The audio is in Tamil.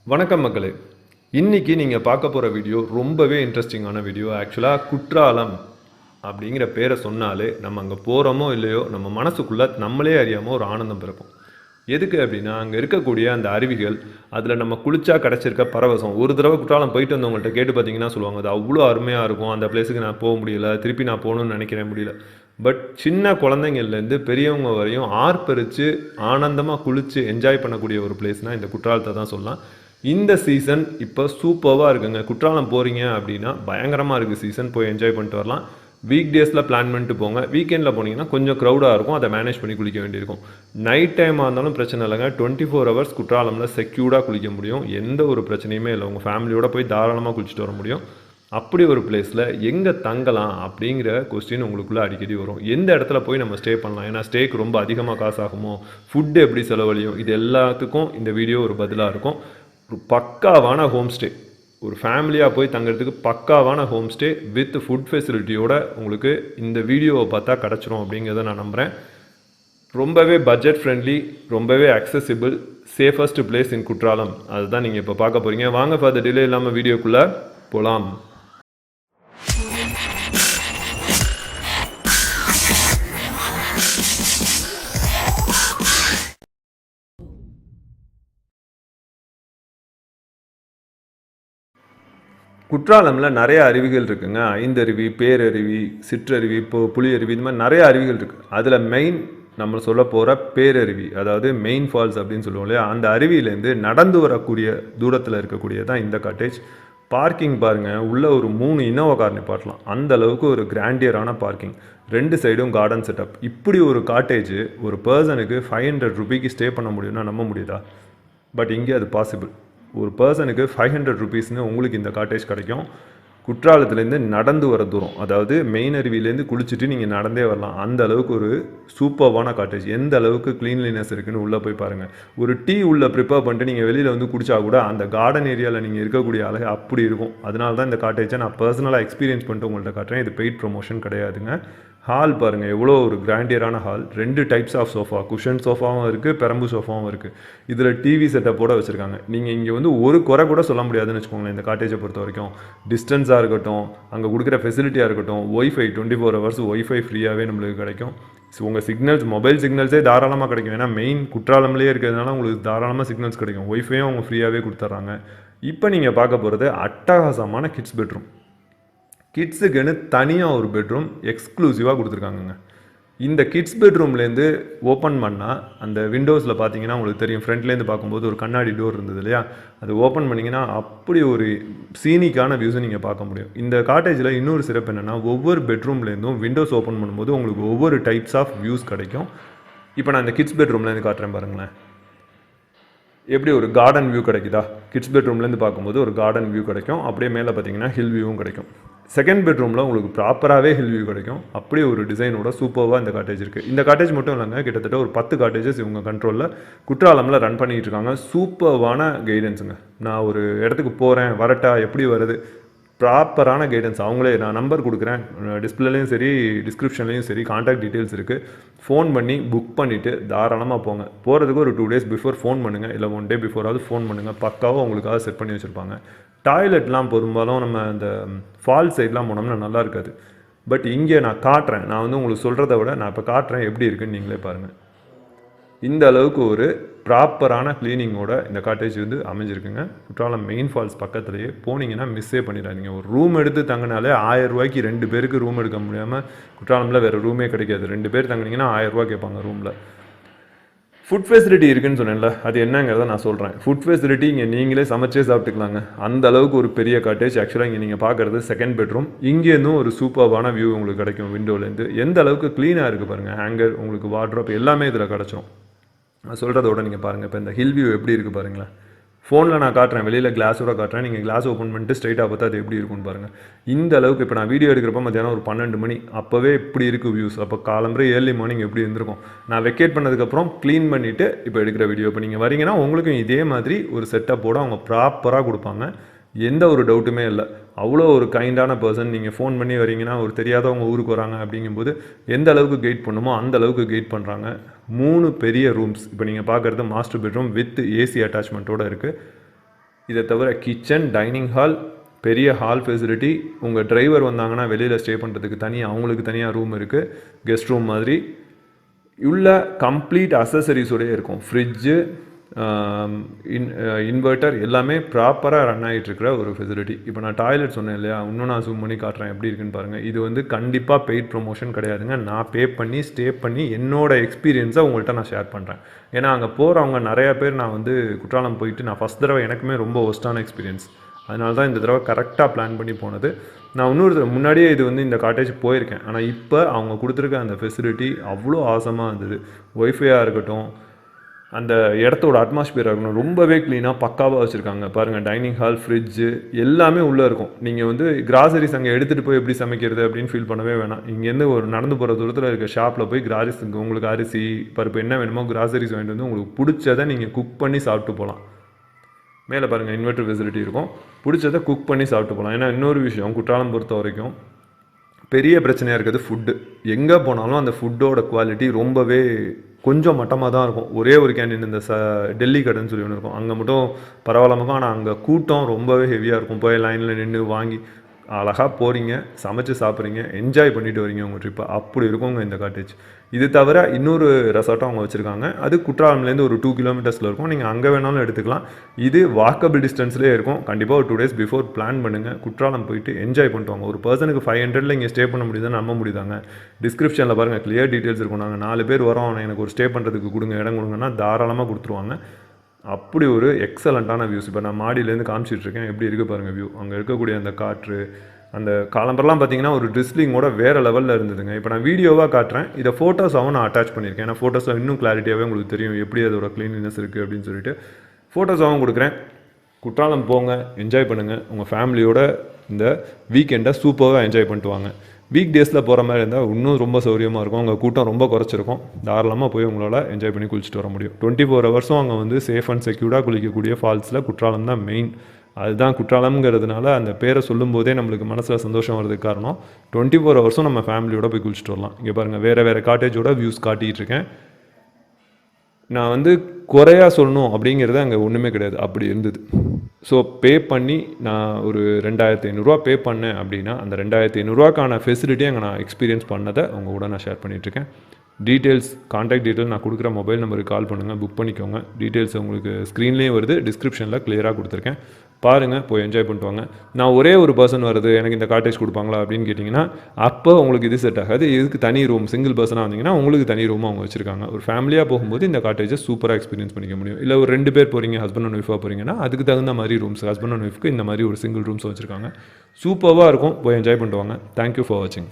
வணக்கம் மக்களே. இன்றைக்கி நீங்கள் பார்க்க போகிற வீடியோ ரொம்பவே இன்ட்ரெஸ்டிங்கான வீடியோ. ஆக்சுவலாக குற்றாலம் அப்படிங்கிற பேரை சொன்னாலே நம்ம அங்கே போகிறோமோ இல்லையோ நம்ம மனசுக்குள்ளே நம்மளே அறியாமல் ஒரு ஆனந்தம் பிறக்கும். எதுக்கு அப்படின்னா அங்கே இருக்கக்கூடிய அந்த அருவிகள், அதில் நம்ம குளிச்சா கிடச்சிருக்க பரவசம். ஒரு தடவை குற்றாலம் போயிட்டு வந்தவங்கள்ட்ட கேட்டு பார்த்தீங்கன்னா சொல்லுவாங்க, அது அவ்வளோ அருமையாக இருக்கும், அந்த பிளேஸுக்கு நான் போக முடியல, திருப்பி நான் போகணுன்னு நினைக்கிறேன் முடியல. பட் சின்ன குழந்தைங்கள்லேருந்து பெரியவங்க வரையும் ஆர்ப்பரித்து ஆனந்தமாக குளித்து என்ஜாய் பண்ணக்கூடிய ஒரு பிளேஸ்னால் இந்த குற்றாலத்தை தான் சொல்லலாம். இந்த சீசன் இப்போ சூப்பராக இருக்குங்க. குற்றாலம் போகிறீங்க அப்படின்னா பயங்கரமாக இருக்குது சீசன், போய் என்ஜாய் பண்ணிட்டு வரலாம். வீக் டேஸில் பிளான் பண்ணிட்டு போங்க. வீக்கெண்டில் போனீங்கன்னா கொஞ்சம் க்ரௌடாக இருக்கும், அதை மேனேஜ் பண்ணி குளிக்க வேண்டியிருக்கும். நைட் டைமாக இருந்தாலும் பிரச்சனை இல்லைங்க. 24 ஹவர்ஸ் குற்றாலமில் செக்யூர்டாக குளிக்க முடியும், எந்த ஒரு பிரச்சனையுமே இல்லை. உங்கள் ஃபேமிலியோடு போய் தாராளமாக குளிச்சுட்டு வர முடியும். அப்படி ஒரு பிளேஸில் எங்கே தங்கலாம் அப்படிங்கிற கொஸ்டின் உங்களுக்குள்ளே அடிக்கடி வரும். எந்த இடத்துல போய் நம்ம ஸ்டே பண்ணலாம், ஏன்னா ஸ்டேக்கு ரொம்ப அதிகமாக காசு ஆகுமோ, ஃபுட்டு எப்படி செலவழியும், இது எல்லாத்துக்கும் இந்த வீடியோ ஒரு பதிலாக இருக்கும். ஒரு பக்காவான ஹோம் ஸ்டே, ஒரு ஃபேமிலியாக போய் தங்கிறதுக்கு பக்காவான ஹோம் ஸ்டே வித் ஃபுட் ஃபெசிலிட்டியோட உங்களுக்கு இந்த வீடியோவை பார்த்தா கிடச்சிரும் அப்படிங்கிறத நான் நம்புகிறேன். ரொம்பவே பட்ஜெட் ஃப்ரெண்ட்லி, ரொம்பவே accessible, safest place in Courtallam, அதுதான் நீங்கள் இப்போ பார்க்க போகிறீங்க. வாங்க ஃபார் டிலே இல்லாமல் வீடியோக்குள்ளே போகலாம். குற்றாலமில் நிறைய அருவிகள் இருக்குங்க. ஐந்தருவி, பேரருவி, சிற்றருவி, புலியருவி, இந்த மாதிரி நிறைய அருவிகள் இருக்குது. அதில் மெயின் நம்ம சொல்ல போகிற பேரருவி, அதாவது மெயின் ஃபால்ஸ் அப்படின்னு சொல்லுவோம் இல்லையா, அந்த அருவியிலேருந்து நடந்து வரக்கூடிய தூரத்தில் இருக்கக்கூடிய தான் இந்த காட்டேஜ். பார்க்கிங் பாருங்கள், உள்ளே ஒரு 3 இன்னோவா கார் நிப்பாட்டலாம், அந்த அளவுக்கு ஒரு கிராண்டியரான பார்க்கிங். 2 சைடும் கார்டன் செட்டப். இப்படி ஒரு காட்டேஜ் ஒரு பர்சனுக்கு 500 ரூபீக்கு ஸ்டே பண்ண முடியும்னா நம்ப முடியுதா? பட் இங்கே அது பாசிபிள். ஒரு பர்சனுக்கு 500 ருபீஸ்னு உங்களுக்கு இந்த காட்டேஜ் கிடைக்கும். குற்றாலத்துலேருந்து நடந்து வர தூரம், அதாவது மெயின் அருவியிலேருந்து குளிச்சுட்டு நீங்கள் நடந்தே வரலாம். அந்த அளவுக்கு ஒரு சூப்பர்வான காட்டேஜ். எந்த அளவுக்கு க்ளீன்லினஸ் இருக்குதுன்னு உள்ளே போய் பாருங்கள். ஒரு டீ உள்ளே ப்ரிப்பேர் பண்ணிட்டு நீங்கள் வெளியில் வந்து குடித்தா கூட அந்த கார்டன் ஏரியாவில் நீங்கள் இருக்கக்கூடிய அழகு அப்படி இருக்கும். அதனால தான் இந்த காட்டேஜை நான் பர்சனலாக எக்ஸ்பீரியன்ஸ் பண்ணிட்டு உங்கள்கிட்ட காட்டுறேன். இது பெய்ட் ப்ரொமோஷன் கிடையாதுங்க. ஹால் பாருங்கள், எவ்வளோ ஒரு கிராண்டியரான hall. 2 types of sofa, cushion சோஃபாவும் இருக்குது, பெரம்பு சோஃபாவும் இருக்குது. இதில் டிவி செட்டப்போடு வச்சுருக்காங்க. நீங்கள் இங்கே வந்து ஒரு குறை கூட சொல்ல முடியாதுன்னு வச்சுக்கோங்களேன். இந்த காட்டேஜை பொறுத்த வரைக்கும் டிஸ்டன்ஸாக இருக்கட்டும், அங்கே கொடுக்குற ஃபெசிலிட்டியாக இருக்கட்டும், ஒய்ஃபை 24 ஹவர்ஸ் ஒய்ஃபை ஃப்ரீயாகவே நம்மளுக்கு கிடைக்கும். ஸோ உங்கள் சிக்னல்ஸ், மொபைல் சிக்னல்ஸே தாராளமாக கிடைக்கும். ஏன்னா மெயின் குற்றாலம்லேயே இருக்கிறதுனால உங்களுக்கு தாராளமாக சிக்னல்ஸ் கிடைக்கும். ஒய்ஃபையும் அவங்க ஃப்ரீயாகவே கொடுத்துட்றாங்க. இப்போ நீங்கள் பார்க்க போகிறது அட்டகாசமான கிட்ஸ் பெட்ரூம். கிட்ஸுக்குன்னு தனியாக ஒரு பெட்ரூம் எக்ஸ்க்ளூசிவாக கொடுத்துருக்காங்கங்க. இந்த கிட்ஸ் பெட்ரூம்லேருந்து ஓப்பன் பண்ணால் அந்த விண்டோஸில் பார்த்தீங்கன்னா உங்களுக்கு தெரியும், ஃப்ரண்ட்லேருந்து பார்க்கும்போது ஒரு கண்ணாடி டோர் இருந்தது இல்லையா, அது ஓப்பன் பண்ணிங்கன்னா அப்படி ஒரு சீனிக்கான வியூஸை நீங்கள் பார்க்க முடியும். இந்த காட்டேஜில் இன்னொரு சிறப்பு என்னென்னா, ஒவ்வொரு பெட்ரூம்லேருந்தும் விண்டோஸ் ஓப்பன் பண்ணும்போது உங்களுக்கு ஒவ்வொரு டைப்ஸ் ஆஃப் வியூஸ் கிடைக்கும். இப்போ நான் இந்த கிட்ஸ் பெட்ரூம்லேருந்து காட்டுறேன் பாருங்களேன், எப்படி ஒரு கார்டன் வியூ கிடைக்குதா. கிட்ஸ் பெட்ரூம்லேருந்து பார்க்கும்போது ஒரு கார்டன் வியூ கிடைக்கும். அப்படியே மேலே பார்த்தீங்கன்னா ஹில் வியூவும் கிடைக்கும். செகண்ட் பெட்ரூமில் உங்களுக்கு ப்ராப்பராகவே ஹில் வியூ கிடைக்கும். அப்படியே ஒரு டிசைனோட சூப்பராக இந்த காட்டேஜ் இருக்குது. இந்த காட்டேஜ் மட்டும் இல்லைங்க, கிட்டத்தட்ட ஒரு 10 காட்டேஜஸ் இவங்க கண்ட்ரோலில் குற்றாலமில் ரன் பண்ணிகிட்டு இருக்காங்க. சூப்பர்வான கைடன்ஸுங்க. நான் ஒரு இடத்துக்கு போகிறேன், வரட்டா, எப்படி வருது, ப்ராப்பரான கைடன்ஸ் அவங்களே. நான் நம்பர் கொடுக்குறேன், டிஸ்பிளேலையும் சரி டிஸ்கிரிப்ஷன்லேயும் சரி கான்டாக்ட் டீட்டெயில்ஸ் இருக்குது. ஃபோன் பண்ணி புக் பண்ணிவிட்டு தாராளமாக போங்க. போகிறதுக்கு ஒரு 2 days பிஃபோர் ஃபோன் பண்ணுங்கள், இல்லை 1 day பிஃபோராவது ஃபோன் பண்ணுங்கள். பக்காவாக உங்களுக்காக செட் பண்ணி வச்சுருப்பாங்க. டாய்லெட்லாம் பெரும்பாலும் நம்ம அந்த ஃபால் சைட்லாம் போனோம்னா நல்லா இருக்காது. பட் இங்கே நான் காட்டுறேன், நான் வந்து உங்களுக்கு சொல்கிறத விட நான் இப்போ காட்டுறேன் எப்படி இருக்குன்னு நீங்களே பாருங்கள். இந்த அளவுக்கு ஒரு ப்ராப்பரான க்ளீனிங்கோட இந்த காட்டேஜ் வந்து அமைஞ்சிருக்குங்க. குற்றாலம் மெயின் ஃபால்ஸ் பக்கத்துலேயே. போனீங்கன்னா மிஸ்ஸே பண்ணிடாதீங்க. ஒரு ரூம் எடுத்து தங்கினாலே 1000 ரூபாய்க்கு 2 பேருக்கு ரூம் எடுக்க முடியாமல் குற்றாலமில் வேறு ரூமே கிடைக்காது. 2 பேர் தங்கினீங்கன்னா 1000 ரூபா கேட்பாங்க ரூமில். ஃபுட் ஃபெசிலிட்டி இருக்குதுன்னு சொன்னேன்ல, அது என்னங்கிறத நான் சொல்கிறேன். ஃபுட் ஃபெசிலிட்டி இங்கே நீங்களே சமைச்சே சாப்பிட்டுக்கலாங்க. அந்த அளவுக்கு ஒரு பெரிய காட்டேஜ். ஆக்சுவலாக இங்கே நீங்கள் பார்க்குறது செகண்ட் பெட்ரூம். இங்கேருந்தும் ஒரு சூப்பர்வான வியூ உங்களுக்கு கிடைக்கும் விண்டோலேருந்து. எந்த அளவுக்கு க்ளீனாக இருக்குது பாருங்கள். ஹேங்கர், உங்களுக்கு வார்ட்ரோப் எல்லாமே இதில் கிடச்சிரும். நான் சொல்கிறதோட நீங்கள் பாருங்கள். இப்போ இந்த ஹில் வியூ எப்படி இருக்குது பாருங்களேன். ஃபோனில் நான் காட்டுறேன், வெளியில் கிளாஸோட காட்டுறேன். நீங்கள் கிளாஸ் ஓப்பன் பண்ணிட்டு ஸ்ட்ரைட்டாக பார்த்தா அது எப்படி இருக்குன்னு பாருங்கள். இந்த அளவுக்கு இப்போ நான் வீடியோ எடுக்கிறப்ப மத்தியானம் ஒரு 12 மணி, அப்போவே எப்படி இருக்குது வியூஸ். அப்போ காலம்பரே ஏர்லி மார்னிங் எப்படி இருந்திருக்கும். நான் வெக்கேட் பண்ணதுக்கப்புறம் க்ளீன் பண்ணிவிட்டு இப்போ எடுக்கிற வீடியோ. இப்போ நீங்கள் வரீங்கன்னா உங்களுக்கும் இதே மாதிரி ஒரு செட்டப்போடு அவங்க ப்ராப்பராக கொடுப்பாங்க. எந்த ஒரு டவுட்டுமே இல்லை. அவ்வளோ ஒரு கைண்டான பர்சன். நீங்கள் ஃபோன் பண்ணி வரீங்கன்னா, ஒரு தெரியாதவங்க ஊருக்கு வராங்க அப்படிங்கும்போது எந்த அளவுக்கு கைட் பண்ணுமோ அந்த அளவுக்கு கைட் பண்ணுறாங்க. 3 பெரிய ரூம்ஸ். இப்போ நீங்கள் பார்க்குறது மாஸ்டர் பெட்ரூம் வித் ஏசி அட்டாச்மெண்ட்டோடு இருக்குது. இதை தவிர கிச்சன், டைனிங் ஹால், பெரிய ஹால் ஃபெசிலிட்டி, உங்கள் டிரைவர் வந்தாங்கன்னா வெளியில் ஸ்டே பண்ணுறதுக்கு அவங்களுக்கு தனியாக ரூம் இருக்குது, கெஸ்ட் ரூம் மாதிரி உள்ள கம்ப்ளீட் அசசரிஸோடய இருக்கும். ஃப்ரிட்ஜு, இன்வெர்ட்டர் எல்லாமே ப்ராப்பராக ரன் ஆகிட்டுருக்கிற ஒரு ஃபெசிலிட்டி. இப்போ நான் டாய்லெட் சொன்னேன் இல்லையா, இன்னும் நான் ஜூம் பண்ணி காட்டுறேன் எப்படி இருக்குன்னு பாருங்கள். இது வந்து கண்டிப்பாக பெய்ட் ப்ரொமோஷன் கிடையாதுங்க. நான் பே பண்ணி ஸ்டே பண்ணி என்னோடய எக்ஸ்பீரியன்ஸை உங்கள்கிட்ட நான் ஷேர் பண்ணுறேன். ஏன்னா அங்கே போகிறவங்க நிறையா பேர் நான் வந்து குற்றாலம் போயிட்டு நான் ஃபஸ்ட் தடவை எனக்குமே ரொம்ப ஒஸ்ட்டான எக்ஸ்பீரியன்ஸ். அதனால தான் இந்த தடவை கரெக்டாக பிளான் பண்ணி போனது. நான் இன்னொரு முன்னாடியே இது வந்து இந்த காட்டேஜ் போயிருக்கேன். ஆனால் இப்போ அவங்க கொடுத்துருக்க அந்த ஃபெசிலிட்டி அவ்வளோ ஆசமாக இருந்தது. ஒய்ஃபையாக இருக்கட்டும், அந்த இடத்தோட அட்மாஸ்பியராக இருக்கணும், ரொம்பவே க்ளீனாக பக்காவாக வச்சுருக்காங்க. பாருங்கள், டைனிங் ஹால், ஃப்ரிட்ஜு எல்லாமே உள்ளே இருக்கும். நீங்கள் வந்து கிராசரிஸ் அங்கே எடுத்துகிட்டு போய் எப்படி சமைக்கிறது அப்படின்னு ஃபீல் பண்ணவே வேணாம். இங்கேருந்து ஒரு நடந்து போகிற தூரத்தில் இருக்க ஷாப்பில் போய் கிராசரிஸ் உங்களுக்கு அரிசி, பருப்பு என்ன வேணுமோ கிராசரிஸ் வாங்கிட்டு வந்து உங்களுக்கு பிடிச்சதை நீங்கள் குக் பண்ணி சாப்பிட்டு போகலாம். மேலே பாருங்கள், இன்வெர்ட்டர் ஃபெசிலிட்டி இருக்கும். பிடிச்சதை குக் பண்ணி சாப்பிட்டு போகலாம். ஏன்னா இன்னொரு விஷயம், குற்றாலம் பொறுத்த வரைக்கும் பெரிய பிரச்சனையாக இருக்கிறது ஃபுட்டு. எங்கே போனாலும் அந்த ஃபுட்டோட குவாலிட்டி ரொம்பவே கொஞ்சம் மட்டமாக தான் இருக்கும். ஒரே ஒரு கேண்டீன் இந்த டெல்லி கடைன்னு சொல்லி ஒன்று இருக்கும், அங்கே மட்டும் பரவாயில்லாம இருக்கும். ஆனால் அங்கே கூட்டம் ரொம்பவே ஹெவியாக இருக்கும். போய் லைனில் நின்று வாங்கி அழகாக போகிறீங்க, சமைச்சு சாப்பிட்றீங்க, என்ஜாய் பண்ணிட்டு வரீங்க உங்கள் ட்ரிப்பை. அப்படி இருக்குங்க இந்த காட்டேஜ். இது தவிர இன்னொரு ரெசார்ட்டும் அவங்க வச்சுருக்காங்க. அது குற்றாலம்லேருந்து ஒரு 2 கிலோமீட்டர்ஸில் இருக்கும். நீங்கள் அங்கே வேணாலும் எடுத்துக்கலாம். இது வாக்கபிள் டிஸ்டன்ஸ்லேயே இருக்கும். கண்டிப்பாக ஒரு 2 days பிஃபோர் பிளான் பண்ணுங்கள். குற்றாலம் போயிட்டு என்ஜாய் பண்ணிட்டு வாங்க. ஒரு பர்சனுக்கு 500 இங்கே ஸ்டே பண்ண முடியுதுன்னு நம்ப முடியுதாங்க. டிஸ்கிரிப்ஷனில் பாருங்கள், கிளியர் டீட்டெயில்ஸ் இருக்கும். நாங்கள் 4 பேர் வரோம், எனக்கு ஒரு ஸ்டே பண்ணுறதுக்கு கொடுங்க, இடம் கொடுங்கன்னா தாராளமாக கொடுத்துருவாங்க. அப்படி ஒரு எக்ஸலண்ட்டான வியூஸ். இப்போ நான் மாடியிலேருந்து காமிச்சிட்ருக்கேன், எப்படி இருக்குது பாருங்கள் வியூ. அங்கே இருக்கக்கூடிய அந்த காற்று, அந்த காலம்பரெலாம் பார்த்தீங்கன்னா ஒரு ட்ரிஸ்லிங்கோட வேறு லெவலில் இருந்ததுங்க. இப்போ நான் வீடியோவாக காட்டுறேன், இதை ஃபோட்டோஸாகவும் நான் அட்டாச் பண்ணியிருக்கேன். ஏன்னா ஃபோட்டோஸில் இன்னும் கிளாரிட்டியாகவே உங்களுக்கு தெரியும் எப்படி அதோட க்ளீனினஸ் இருக்குது அப்படின்னு சொல்லிட்டு ஃபோட்டோஸாகவும் கொடுக்குறேன். குற்றாலம் போங்க, என்ஜாய் பண்ணுங்கள். உங்கள் ஃபேமிலியோட இந்த வீக்கெண்டை சூப்பராக என்ஜாய் பண்ணிட்டு வாங்க. வீக் டேஸில் போகிற மாதிரி இருந்தால் இன்னும் ரொம்ப சௌரியமாக இருக்கும். அங்கே கூட்டம் ரொம்ப குறைச்சிருக்கும். தாராளமாக போய் உங்களால் என்ஜாய் பண்ணி குளிச்சுட்டு வர முடியும். 24 ஹவர்ஸும் அங்கே வந்து சேஃப் அண்ட் செக்யூர்டாக குளிக்கக்கூடிய ஃபால்ஸில் குற்றாலம் தான் மெயின். அதுதான் குற்றாலம்ங்கிறதுனால அந்த பேரை சொல்லும்போதே நம்மளுக்கு மனசில் சந்தோஷம் வர்றதுக்கு காரணம். 24 ஹவர்ஸும் நம்ம ஃபேமிலியோட போய் குளிச்சுட்டு வரலாம். இங்கே பாருங்கள், வேறு காட்டேஜோட வியூஸ் காட்டிகிட்டு இருக்கேன். நான் வந்து குறையா சொல்லணும் அப்படிங்கிறது அங்கே ஒன்றுமே கிடையாது, அப்படி இருந்தது. ஸோ பே பண்ணி நான் ஒரு 2500 பே பண்ணேன் அப்படின்னா அந்த 2500 ஃபெசிலிட்டி அங்கே நான் எக்ஸ்பீரியன்ஸ் பண்ணதை உங்கள் கூட நான் ஷேர் பண்ணிகிட்ருக்கேன். டீட்டெயில்ஸ், கான்டாக்ட் டீட்டெயில் நான் கொடுக்குற மொபைல் நம்பருக்கு கால் பண்ணுங்கள், புக் பண்ணிக்கோங்க. டீட்டெயில்ஸ் உங்களுக்கு ஸ்க்ரீன்லேயும் வருது, டிஸ்கிரிப்ஷனில் கிளியராக கொடுத்துருக்கேன். பாருங்கள், போய் என்ஜாய் பண்ணிட்டு வாங்க. நான் ஒரே ஒரு பர்சன் வருது, எனக்கு இந்த காட்டேஜ் கொடுப்பாங்களா அப்படின்னு கேட்டிங்கன்னா அப்போ உங்களுக்கு இது செட் ஆகாது. இதுக்கு தனி ரூம், சிங்கிள் பர்சனாக வந்தீங்கன்னா உங்களுக்கு தனி ரூம் அவங்க வச்சுருக்காங்க. ஒரு ஃபேமிலியாக போகும்போது இந்த காட்டேஜை சூப்பராக எக்ஸ்பீரியன்ஸ் பண்ணிக்க முடியும். இல்லை ஒரு 2 பேர் போகிறீங்க, ஹஸ்பண்ட் அண்ட் ஒய்ஃபாக போகிறீங்கன்னா அதுக்கு தகுந்த மாதிரி ரூம்ஸ், ஹஸ்பண்ட் அண்ட் ஒய்ஃப்க்கு இந்த மாதிரி ஒரு சிங்கிள் ரூம்ஸ் வச்சுருக்காங்க. சூப்பராக இருக்கும், போய் என்ஜாய் பண்ணிட்டு வாங்க. தேங்க்யூ ஃபார் வாட்சிங்.